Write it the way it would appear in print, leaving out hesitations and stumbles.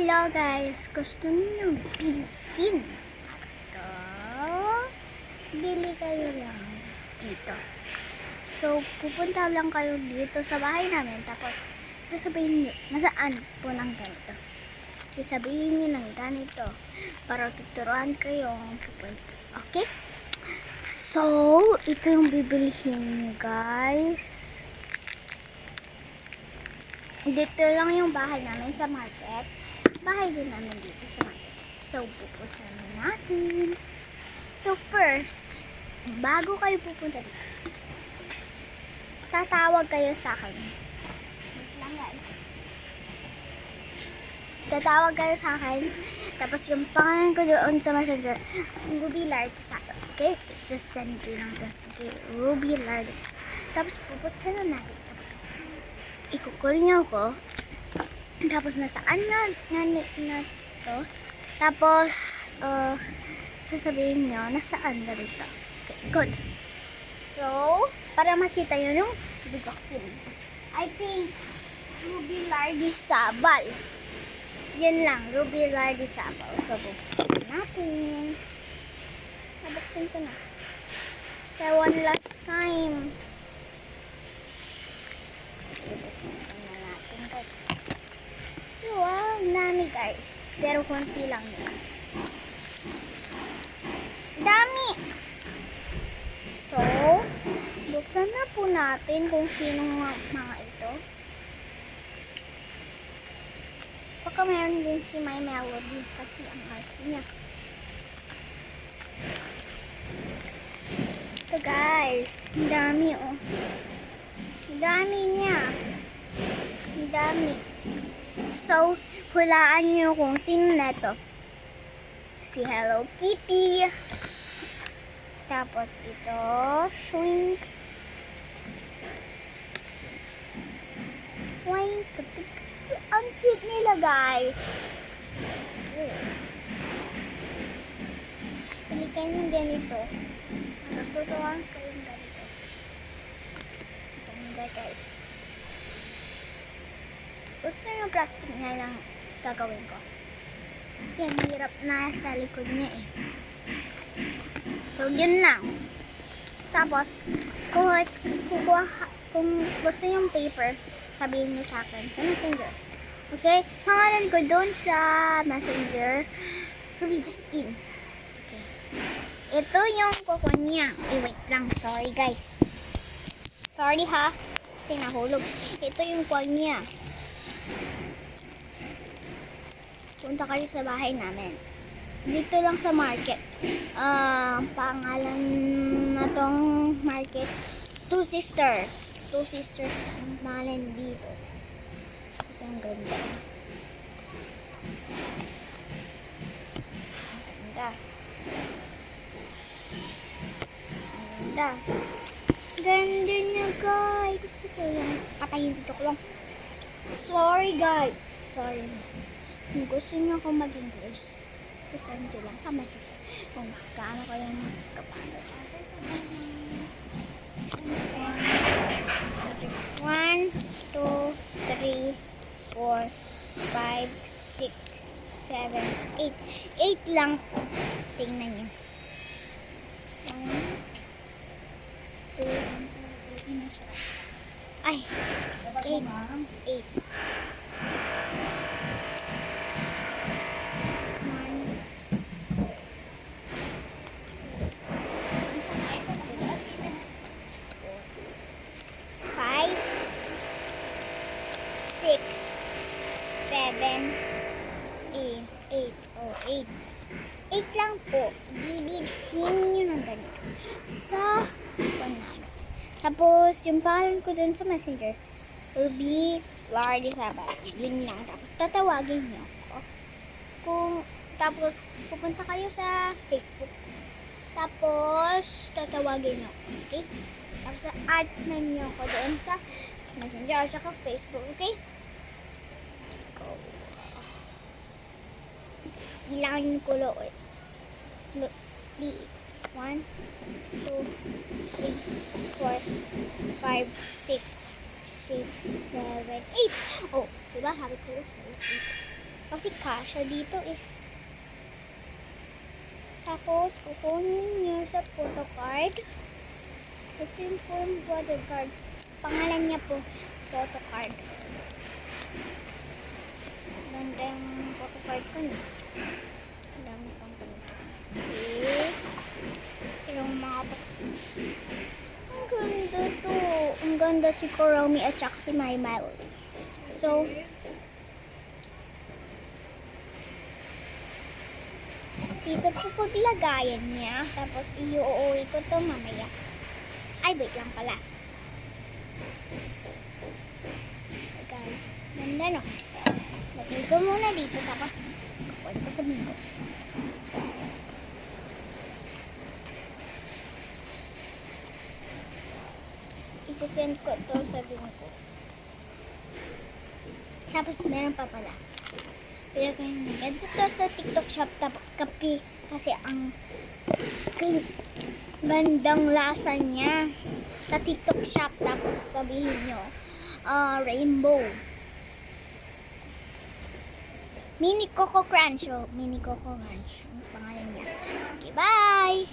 Hello guys! Gusto niyo bilhin ito? Bili kayo lang dito. So, pupunta lang kayo dito sa bahay namin. Tapos, sasabihin niyo, nasaan po ng ganito. Sasabihin niyo ng ganito. Para tuturuan kayo ang pupunta. Okay? So, ito yung bibilihin niyo guys. Dito lang yung bahay namin sa market. Bahay din namin dito sa market. So, pupusan natin. So, first, bago kayo pupunta dito, tatawag kayo sa akin. Wait lang guys. Tatawag kayo sa akin. Tapos yung pangalan ko doon sa messenger, Ruby Lardisado. Okay? Isasend ko lang doon. Okay? Ruby Lardisado. Tapos pupunta na natin. Ikukul niyo ako. Tapos nasaan na to. Tapos sasabihin niyo nasaan na dito. Okay, good. So, para makita niyo yung video screen. I think Ruby Lardisabal. Yun lang, Ruby Lardisabal. So, buksan natin. Nabuksan ko na. So, one last time. Buksan na natin guys. Wow, dami guys. Pero konti lang yun. Dami! So, buksan na po natin kung sino mga ito. Baka meron din si My Melody kasi ang arte niya. Ito guys, ang dami oh. Ang dami niya. Ang dami. So, hulaan niyo kung sino na ito. Si Hello Kitty. Tapos ito, swing. Wine. Ang cute nila guys. Pili kayo ng ganito. Natutuwa kayong ganito. Ganda guys. Gusto yung plastic na lang gagawin ko. Kasi mahirap na sa likod niya eh. So, yun lang. Tapos, kung gusto yung paper, sabihin niyo sa akin sa messenger. Okay? Pangalan ko doon sa messenger, Ruby Justine. Okay. Ito yung kuko niya. Wait lang. Sorry guys. Sorry ha. Kasi nahulog. Ito yung kuko niya. Punta kayo sa bahay namin. Dito lang sa market. Pangalan na tong market, Two Sisters. Two Sisters pangalan dito. Kasi ang ganda. Ganda. Ganda. Ganda niya guys. Gusto ko lang. Patayin dito ko lang. Sorry guys. Sorry. Kung gusto niyo ako mag-English, sasend ko lang sa message kung gaano kayo magkapanood. 1, 2, 3, 4, 5, 6, 7, 8. 8 lang po. Tingnan niyo. 1, 2, ay, 8. 8. Six, 7, 8. Oh, 8. 8 lang po. Bibilhin nyo ng ganito. Sa phone namin. Tapos, yung pangalan ko dun sa messenger, Ruby Lardisabal. Yun lang. Tapos, tatawagin nyo ako. Tapos, pupunta kayo sa Facebook. Tapos, tatawagin nyo. Okay? Tapos, add na nyo ako doon sa messenger o saka Facebook. Okay? Ilangin ko lo. 1, 2, 3, 4, 5, 6, 7, 8. Oh, diba? Sabi ko sa 8. Tapos Kasi kasha dito eh. Tapos, kukunin niyo sa photocard. Ito yung po yung photocard. Pangalan niya po, photocard. Ganda yung photocard ko niya. Dami pang ganito. Silang mga ang ganda to. Ang ganda si Kuromi at saka si My Melody. So, dito po paglagayan niya. Tapos, iuuwi ko to mamaya. Ay, wait lang pala. Okay, guys. Ganda no. Lagay ko muna dito. Tapos, kukunin ko sa bingo. Isasend ko to sa bingo. Tapos, meron pa pala. Ilagay mo. Ganito to sa TikTok shop. Kapi. Kasi ang bandang lasa niya. Sa TikTok shop. Tapos sabihin nyo. Rainbow. Mini Coco Crunch. Oh, Mini Coco Crunch. Ang pangalan niya. Okay, bye!